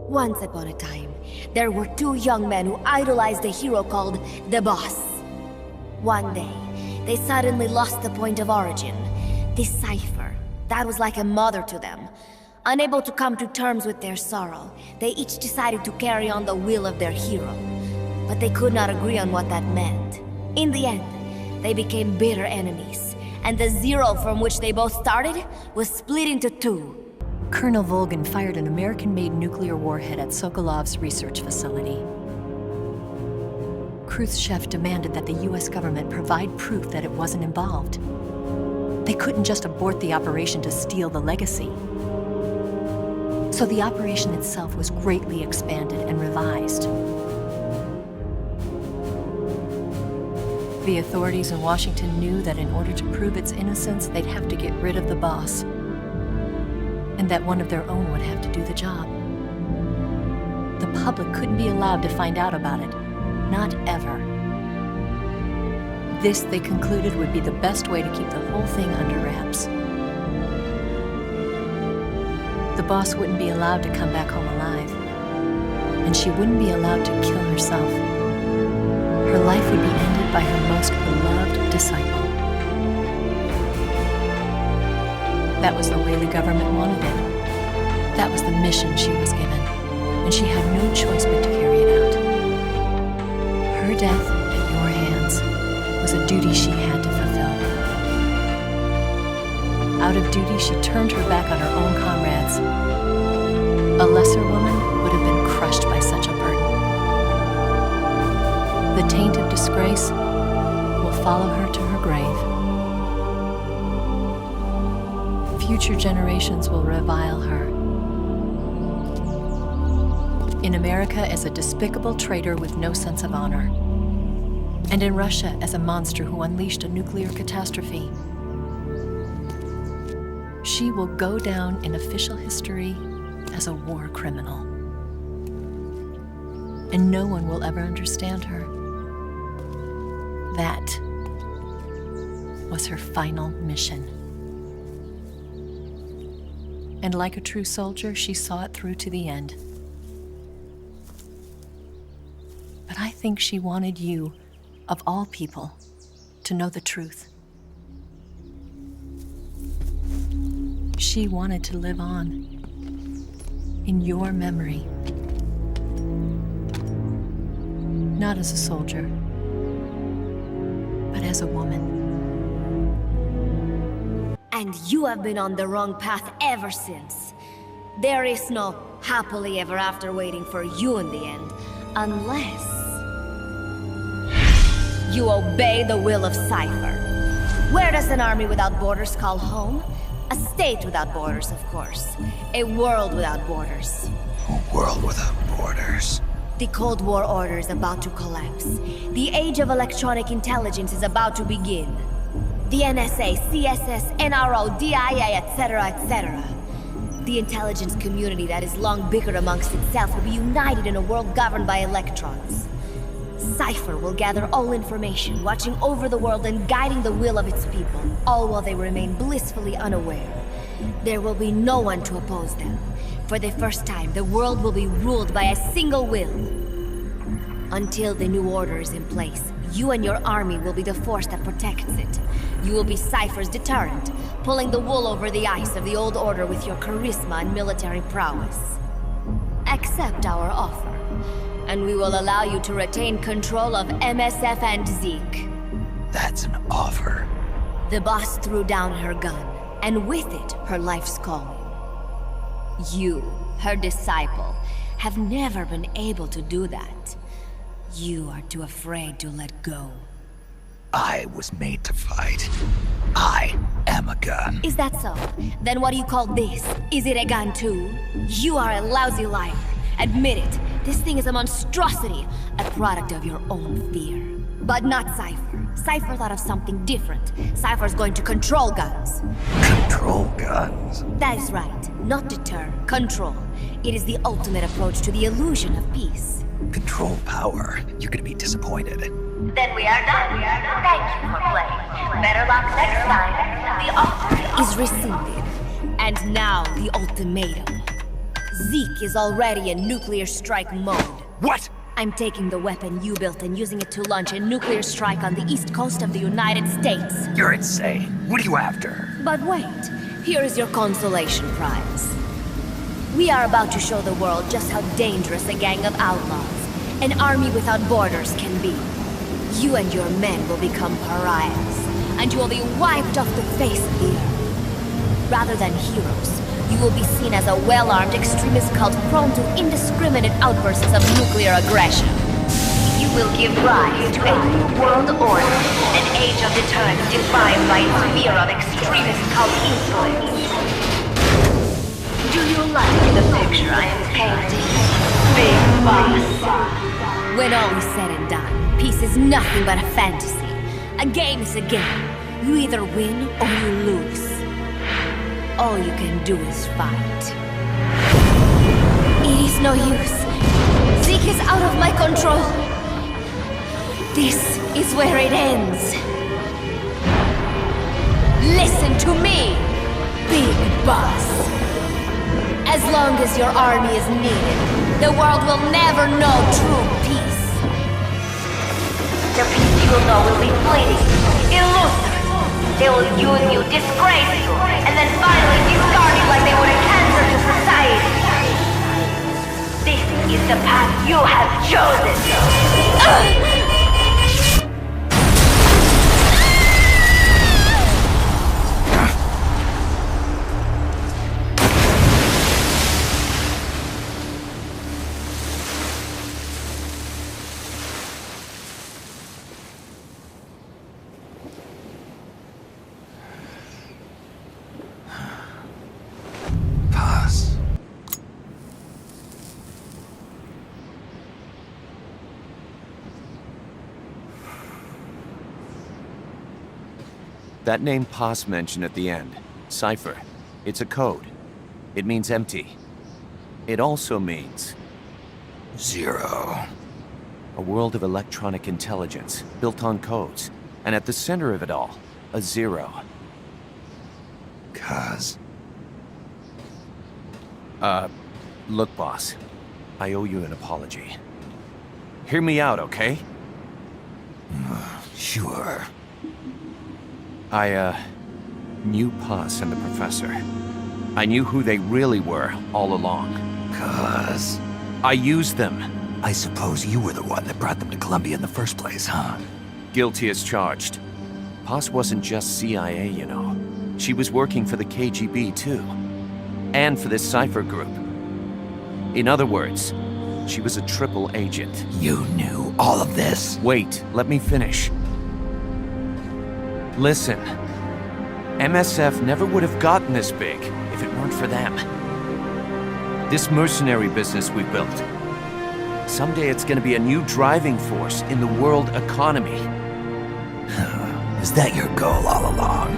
Once upon a time, there were two young men who idolized a hero called the Boss. One day, they suddenly lost the point of origin, the Cipher. That was like a mother to them. Unable to come to terms with their sorrow, they each decided to carry on the will of their hero. But they could not agree on what that meant. In the end, they became bitter enemies, and the Zero from which they both started was split into two. Colonel Volgin fired an American-made nuclear warhead at Sokolov's research facility. Khrushchev demanded that the US government provide proof that it wasn't involved. They couldn't just abort the operation to steal the legacy. So the operation itself was greatly expanded and revised. The authorities in Washington knew that in order to prove its innocence, they'd have to get rid of the boss, and that one of their own would have to do the job. The public couldn't be allowed to find out about it. Not ever. This, they concluded, would be the best way to keep the whole thing under wraps. The boss wouldn't be allowed to come back home alive, and she wouldn't be allowed to kill herself. Her life would be ended by her most beloved disciple. That was the way the government wanted it. That was the mission she was given, and she had no choice but to carry it out. Her death at your hands was a duty she had to fulfill. Out of duty, she turned her back on her own comrades. A lesser woman would have been crushed by such a burden. The taint of disgrace will follow her to her grave. Future generations will revile her. In America as a despicable traitor with no sense of honor. And in Russia as a monster who unleashed a nuclear catastrophe. She will go down in official history as a war criminal. And no one will ever understand her. That was her final mission. And like a true soldier, she saw it through to the end. But I think she wanted you, of all people, to know the truth. She wanted to live on in your memory. Not as a soldier, but as a woman. And you have been on the wrong path ever since. There is no happily ever after waiting for you in the end, unless you obey the will of Cipher. Where does an army without borders call home? A state without borders, of course. A world without borders. A world without borders. The Cold War order is about to collapse. The age of electronic intelligence is about to begin. The NSA, CSS, NRO, DIA, etc., etc. The intelligence community that has long bickered amongst itself will be united in a world governed by electrons. Cipher will gather all information, watching over the world and guiding the will of its people, all while they remain blissfully unaware. There will be no one to oppose them. For the first time, the world will be ruled by a single will. Until the new order is in place, you and your army will be the force that protects it. You will be Cipher's deterrent, pulling the wool over the eyes of the old order with your charisma and military prowess. Accept our offer, and we will allow you to retain control of MSF and Zeke. That's an offer. The boss threw down her gun, and with it, her life's calling. You, her disciple, have never been able to do that. You are too afraid to let go. I was made to fight. I am a gun. Is that so? Then what do you call this? Is it a gun too? You are a lousy liar. Admit it. This thing is a monstrosity, a product of your own fear. But not Cipher. Cipher thought of something different. Cipher's going to control guns. Control guns? That is right. Not deter, control. It is the ultimate approach to the illusion of peace. Control power. You're gonna be disappointed. Then we are done. Thank you for playing. Better luck next time. The offer is rescinded. And now the ultimatum. Zeke is already in nuclear strike mode. What? I'm taking the weapon you built and using it to launch a nuclear strike on the east coast of the United States. You're insane. What are you after? But wait, here is your consolation prize. We are about to show the world just how dangerous a gang of outlaws, an army without borders, can be. You and your men will become pariahs, and you will be wiped off the face of the earth. Rather than heroes, you will be seen as a well-armed extremist cult prone to indiscriminate outbursts of nuclear aggression. You will give rise to a new world order, an age of deterrence defined by its fear of extremist cult influence. Do you like the picture I am painting, Big Boss? When all is said and done, peace is nothing but a fantasy. A game is a game. You either win or you lose. All you can do is fight. It is no use. Zeke is out of my control. This is where it ends. Listen to me, Big Boss. As long as your army is needed, the world will never know true peace. The peace you will know will be fleeting, elusive. They will use you, disgrace you, and then finally discard you like they would a cancer to society. This is the path you have chosen. That name Paz mentioned at the end, Cipher, it's a code. It means empty. It also means... Zero. A world of electronic intelligence, built on codes. And at the center of it all, a zero. Cuz. Look, boss. I owe you an apology. Hear me out, okay? Sure. I knew Paz and the Professor. I knew who they really were all along. Cuz. I used them. I suppose you were the one that brought them to Columbia in the first place, huh? Guilty as charged. Paz wasn't just CIA, you know. She was working for the KGB, too. And for this Cipher group. In other words, she was a triple agent. You knew all of this? Wait, let me finish. Listen, MSF never would have gotten this big if it weren't for them. This mercenary business we built. Someday it's gonna be a new driving force in the world economy. Is that your goal all along?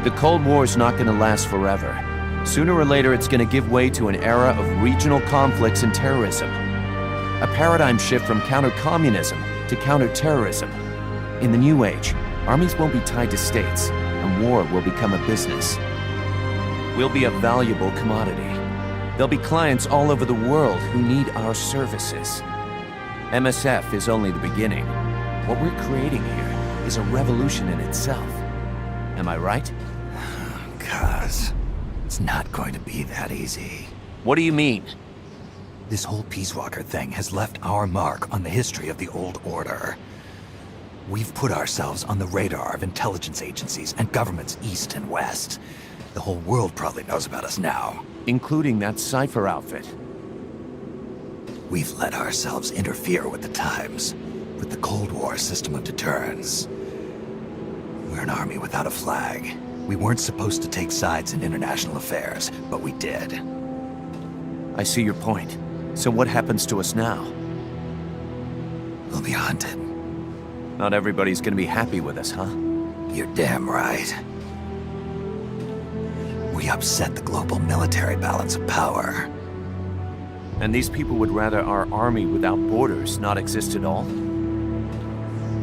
The Cold War's not gonna last forever. Sooner or later it's gonna give way to an era of regional conflicts and terrorism. A paradigm shift from counter-communism to counter-terrorism. In the new age, armies won't be tied to states, and war will become a business. We'll be a valuable commodity. There'll be clients all over the world who need our services. MSF is only the beginning. What we're creating here is a revolution in itself. Am I right? Cuz, it's not going to be that easy. What do you mean? This whole Peace Walker thing has left our mark on the history of the old order. We've put ourselves on the radar of intelligence agencies and governments east and west. The whole world probably knows about us now. Including that Cipher outfit. We've let ourselves interfere with the times, with the Cold War system of deterrence. We're an army without a flag. We weren't supposed to take sides in international affairs, but we did. I see your point. So what happens to us now? We'll be hunted. Not everybody's gonna be happy with us, huh? You're damn right. We upset the global military balance of power. And these people would rather our army without borders not exist at all?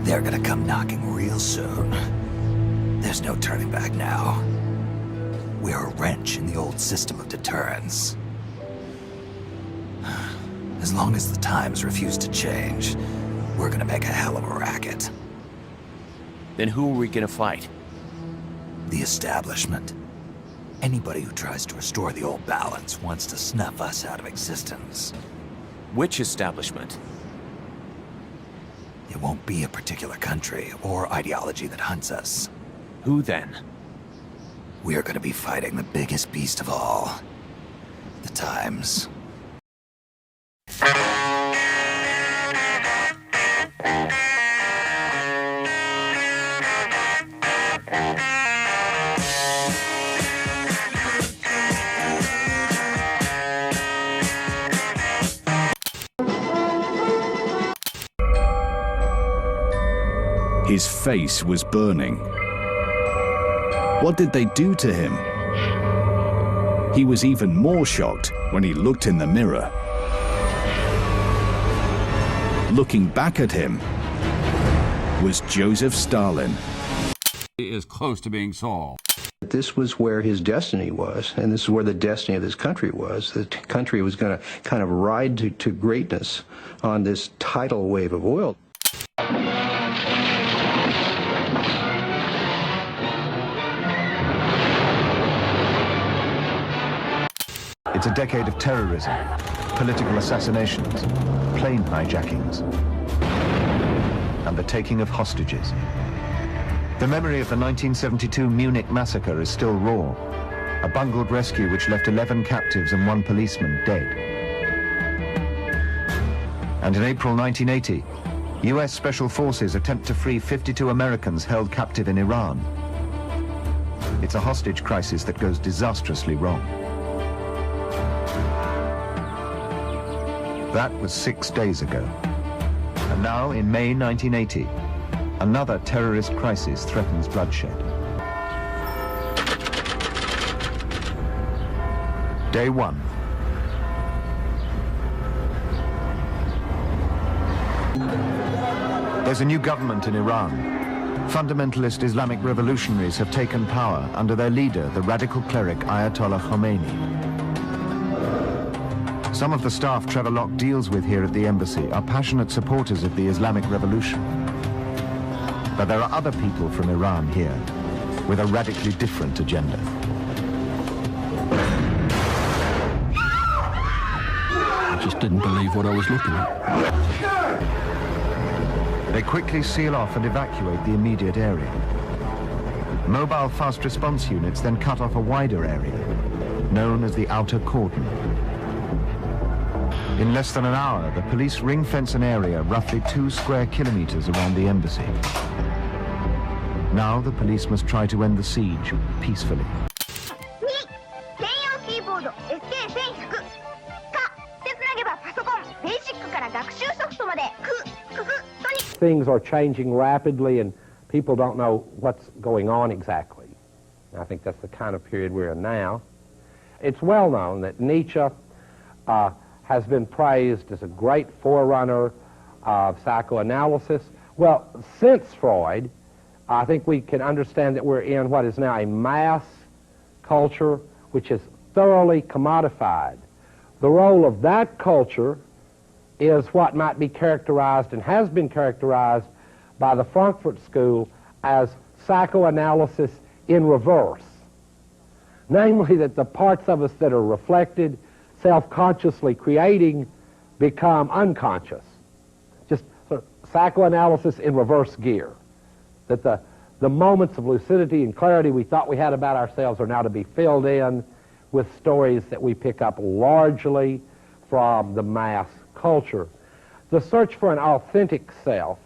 They're gonna come knocking real soon. There's no turning back now. We're a wrench in the old system of deterrence. As long as the times refuse to change, we're gonna make a hell of a racket. Then who are we gonna fight? The establishment. Anybody who tries to restore the old balance wants to snuff us out of existence. Which establishment? It won't be a particular country or ideology that hunts us. Who then? We're gonna be fighting the biggest beast of all. The times. His face was burning. What did they do to him? He was even more shocked when he looked in the mirror. Looking back at him was Joseph Stalin. He is close to being solved. This was where his destiny was, and this is where the destiny of this country was. The country was going to kind of ride to greatness on this tidal wave of oil. It's a decade of terrorism, political assassinations, plane hijackings, and the taking of hostages. The memory of the 1972 Munich massacre is still raw, a bungled rescue which left 11 captives and 1 policeman dead. And in April 1980, US Special Forces attempt to free 52 Americans held captive in Iran. It's a hostage crisis that goes disastrously wrong. That was 6 days ago. And now, in May 1980, another terrorist crisis threatens bloodshed. Day 1. There's a new government in Iran. Fundamentalist Islamic revolutionaries have taken power under their leader, the radical cleric Ayatollah Khomeini. Some of the staff Trevor Locke deals with here at the embassy are passionate supporters of the Islamic Revolution. But there are other people from Iran here with a radically different agenda. I just didn't believe what I was looking at. They quickly seal off and evacuate the immediate area. Mobile fast response units then cut off a wider area, known as the outer cordon. In less than an hour, the police ring-fence an area roughly 2 square kilometers around the embassy. Now the police must try to end the siege peacefully. Things are changing rapidly and people don't know what's going on exactly. I think that's the kind of period we're in now. It's well known that Nietzsche has been praised as a great forerunner of psychoanalysis. Well, since Freud, I think we can understand that we're in what is now a mass culture which is thoroughly commodified. The role of that culture is what might be characterized and has been characterized by the Frankfurt School as psychoanalysis in reverse. Namely, that the parts of us that are reflected, self-consciously creating, become unconscious. Just sort of psychoanalysis in reverse gear. That the moments of lucidity and clarity we thought we had about ourselves are now to be filled in with stories that we pick up largely from the mass culture. The search for an authentic self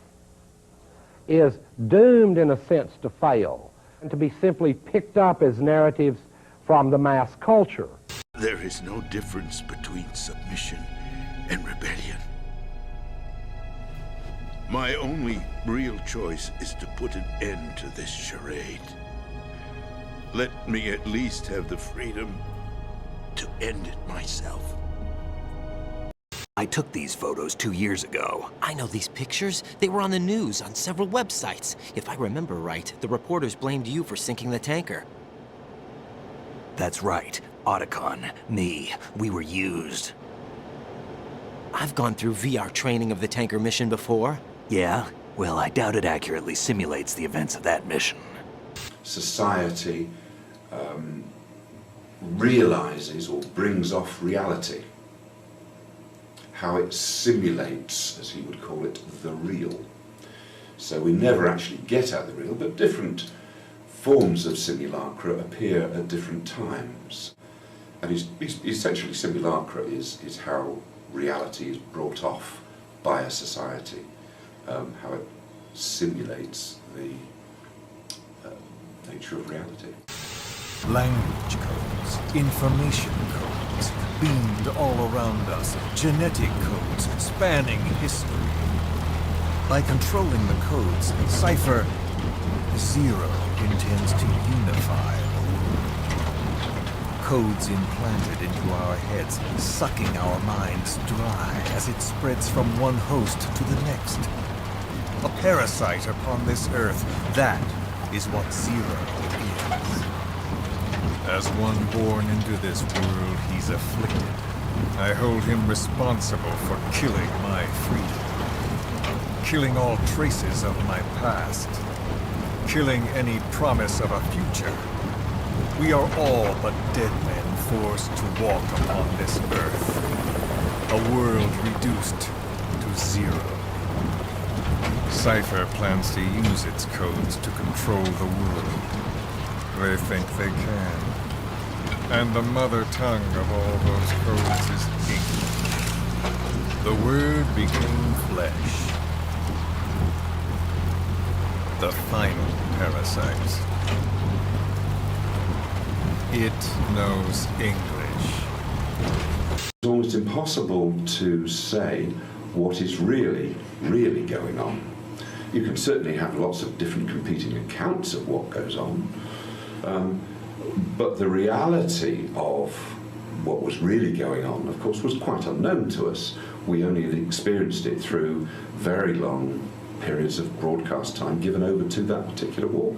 is doomed in a sense to fail and to be simply picked up as narratives from the mass culture. There is no difference between submission and rebellion. My only real choice is to put an end to this charade. Let me at least have the freedom to end it myself. I took these photos 2 years ago. I know these pictures. They were on the news, on several websites. If I remember right, the reporters blamed you for sinking the tanker. That's right. Otacon, me, we were used. I've gone through VR training of the tanker mission before. Yeah? Well, I doubt it accurately simulates the events of that mission. Society realizes or brings off reality. How it simulates, as he would call it, the real. So we never actually get at the real, but different forms of simulacra appear at different times. And essentially simulacra is how reality is brought off by a society, how it simulates the nature of reality. Language codes, information codes, beamed all around us, genetic codes spanning history. By controlling the codes, Cipher Zero intends to unify the world. Codes implanted into our heads, sucking our minds dry as it spreads from one host to the next. A parasite upon this earth, that is what Zero is. As one born into this world, he's afflicted. I hold him responsible for killing my freedom. Killing all traces of my past. Killing any promise of a future. We are all but dead men forced to walk upon this earth. A world reduced to zero. Cipher plans to use its codes to control the world. They think they can. And the mother tongue of all those codes is English. The Word became flesh. The final parasite. It knows English. It's almost impossible to say what is really going on. You can certainly have lots of different competing accounts of what goes on, but the reality of what was really going on, of course, was quite unknown to us. We only experienced it through very long periods of broadcast time given over to that particular war.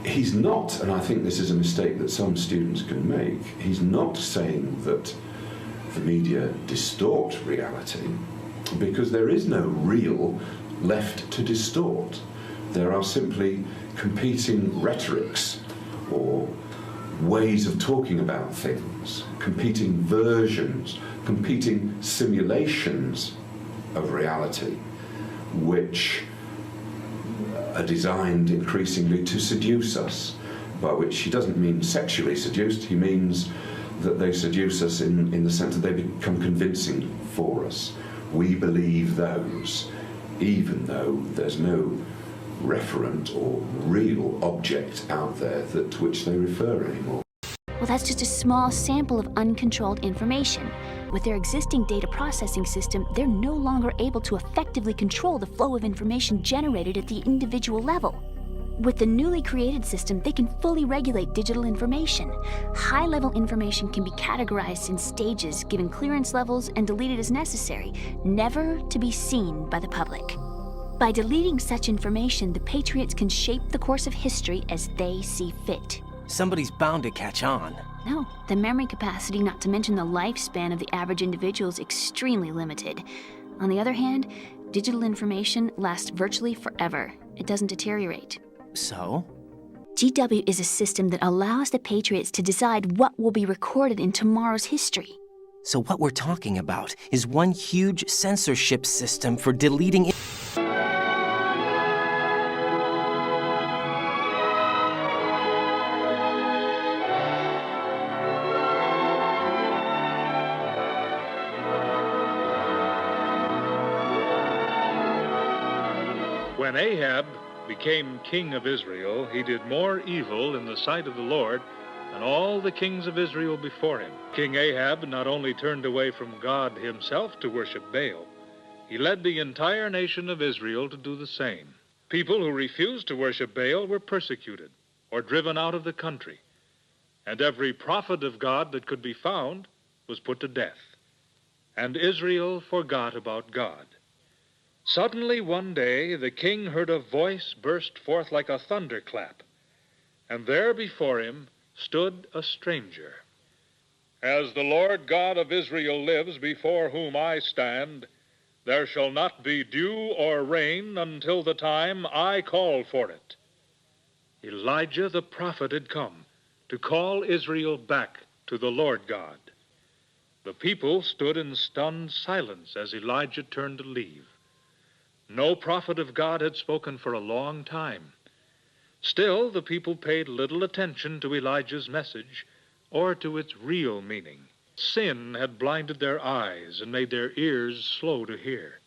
He's not, and I think this is a mistake that some students can make, he's not saying that the media distort reality, because there is no real left to distort. There are simply competing rhetorics or ways of talking about things, competing versions, competing simulations of reality, which are designed increasingly to seduce us, by which he doesn't mean sexually seduced, he means that they seduce us in the sense that they become convincing for us. We believe those, even though there's no referent or real object out there to which they refer anymore. Well, that's just a small sample of uncontrolled information. With their existing data processing system, they're no longer able to effectively control the flow of information generated at the individual level. With the newly created system, they can fully regulate digital information. High-level information can be categorized in stages, given clearance levels, and deleted as necessary, never to be seen by the public. By deleting such information, the Patriots can shape the course of history as they see fit. Somebody's bound to catch on. No, the memory capacity, not to mention the lifespan of the average individual, is extremely limited. On the other hand, digital information lasts virtually forever. It doesn't deteriorate. So? GW is a system that allows the Patriots to decide what will be recorded in tomorrow's history. So what we're talking about is one huge censorship system for deleting... When Ahab became king of Israel, he did more evil in the sight of the Lord than all the kings of Israel before him. King Ahab not only turned away from God himself to worship Baal, he led the entire nation of Israel to do the same. People who refused to worship Baal were persecuted or driven out of the country, and every prophet of God that could be found was put to death. And Israel forgot about God. Suddenly one day the king heard a voice burst forth like a thunderclap, and there before him stood a stranger. As the Lord God of Israel lives, before whom I stand, there shall not be dew or rain until the time I call for it. Elijah the prophet had come to call Israel back to the Lord God. The people stood in stunned silence as Elijah turned to leave. No prophet of God had spoken for a long time. Still, the people paid little attention to Elijah's message or to its real meaning. Sin had blinded their eyes and made their ears slow to hear.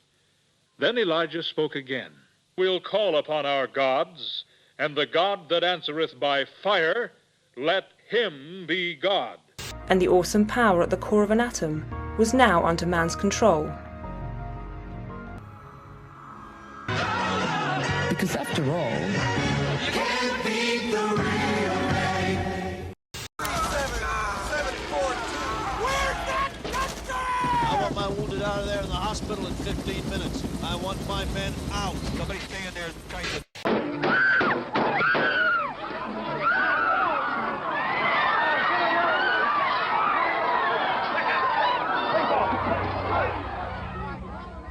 Then Elijah spoke again. We'll call upon our gods, and the God that answereth by fire, let him be God. And the awesome power at the core of an atom was now under man's control. Because after all, you can't beat the real Ray. 742. Where's that gun? I want my wounded out of there in the hospital in 15 minutes. I want my men out. Somebody stay in there trying to...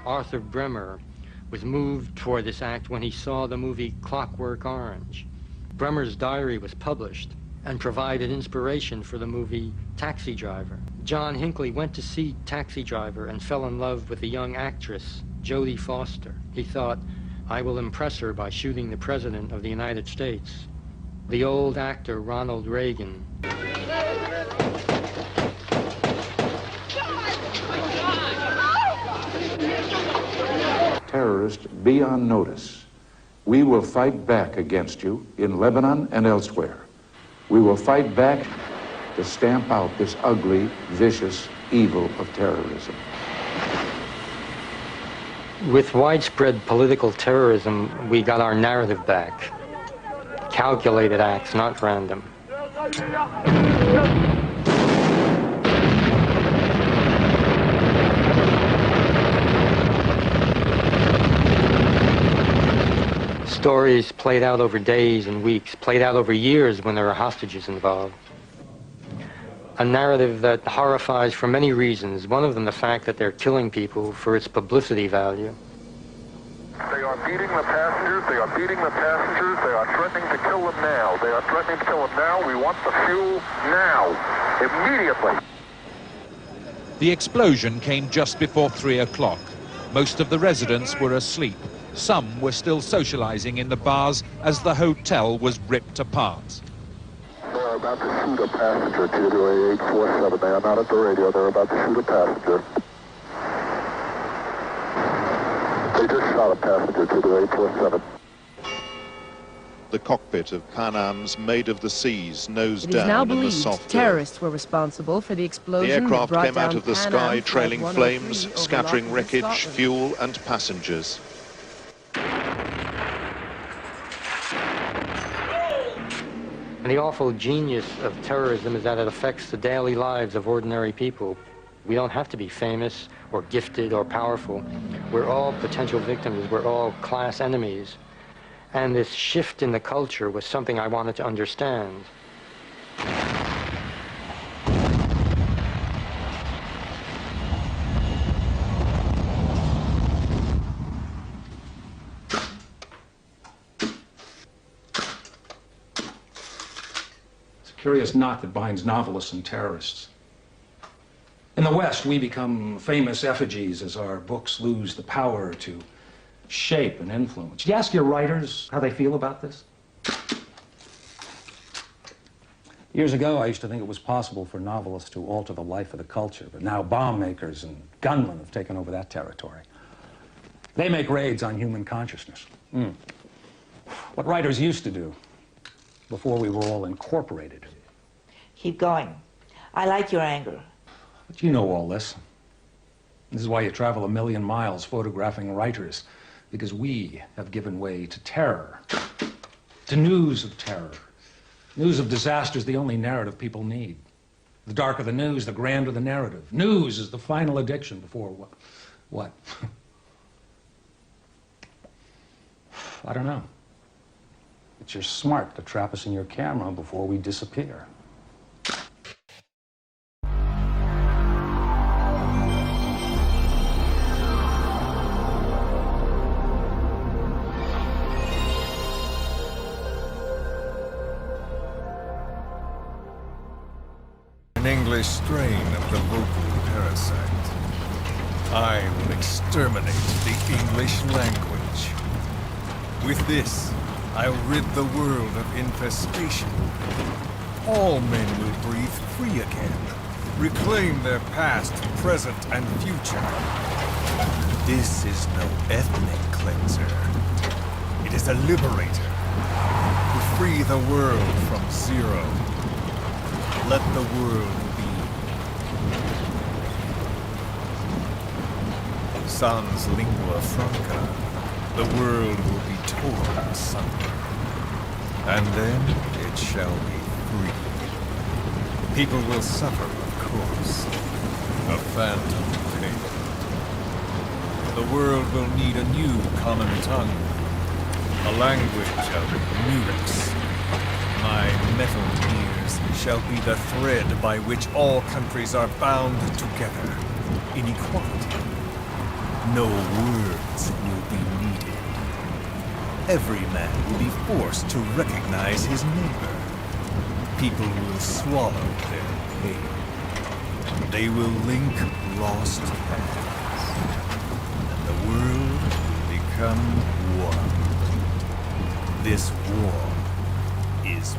Arthur Bremer was moved toward this act when he saw the movie Clockwork Orange. Bremer's diary was published and provided inspiration for the movie Taxi Driver. John Hinckley went to see Taxi Driver and fell in love with the young actress, Jodie Foster. He thought, I will impress her by shooting the President of the United States. The old actor Ronald Reagan. Terrorists, be on notice. We will fight back against you in Lebanon and elsewhere. We will fight back to stamp out this ugly, vicious evil of terrorism. With widespread political terrorism, we got our narrative back. Calculated acts, not random. Stories played out over days and weeks, played out over years when there are hostages involved. A narrative that horrifies for many reasons, one of them the fact that they're killing people for its publicity value. They are beating the passengers, they are beating the passengers, they are threatening to kill them now. They are threatening to kill them now. We want the fuel now, immediately. The explosion came just before 3 o'clock. Most of the residents were asleep. Some were still socializing in the bars as the hotel was ripped apart. They are about to shoot a passenger, TWA 847. They are not at the radio. They're about to shoot a passenger. They just shot a passenger, TWA 847. The cockpit of Pan Am's Maid of the Seas nose It is now down in the believed soft terrorists were responsible for the explosion. The aircraft that brought came out down of the Pan sky Am trailing Flight flames, 103 over scattering Lockwood, wreckage, Scotland. fuel and passengers. And the awful genius of terrorism is that it affects the daily lives of ordinary people. We don't have to be famous or gifted or powerful. We're all potential victims. We're all class enemies. And this shift in the culture was something I wanted to understand. Curious knot that binds novelists and terrorists. In the West, we become famous effigies as our books lose the power to shape and influence. You ask your writers how they feel about this? Years ago, I used to think it was possible for novelists to alter the life of the culture, but now bomb makers and gunmen have taken over that territory. They make raids on human consciousness. What writers used to do before we were all incorporated. Keep going. I like your anger. But you know all this. This is why you travel 1 million miles photographing writers, because we have given way to terror, to news of terror. News of disaster is the only narrative people need. The darker the news, the grander the narrative. News is the final addiction before what? I don't know. But you're smart to trap us in your camera before we disappear. English strain of the vocal parasite. I will exterminate the English language. With this, I'll rid the world of infestation. All men will breathe free again, reclaim their past, present, and future. This is no ethnic cleanser. It is a liberator to free the world from zero. Let the world be. Sans lingua franca, the world will be torn asunder. And then it shall be free. People will suffer, of course. A phantom pain. The world will need a new common tongue. A language of mutics. My metal ears shall be the thread by which all countries are bound together in equality. No words will be needed. Every man will be forced to recognize his neighbor. People will swallow their pain. They will link lost paths. And the world will become one. This war is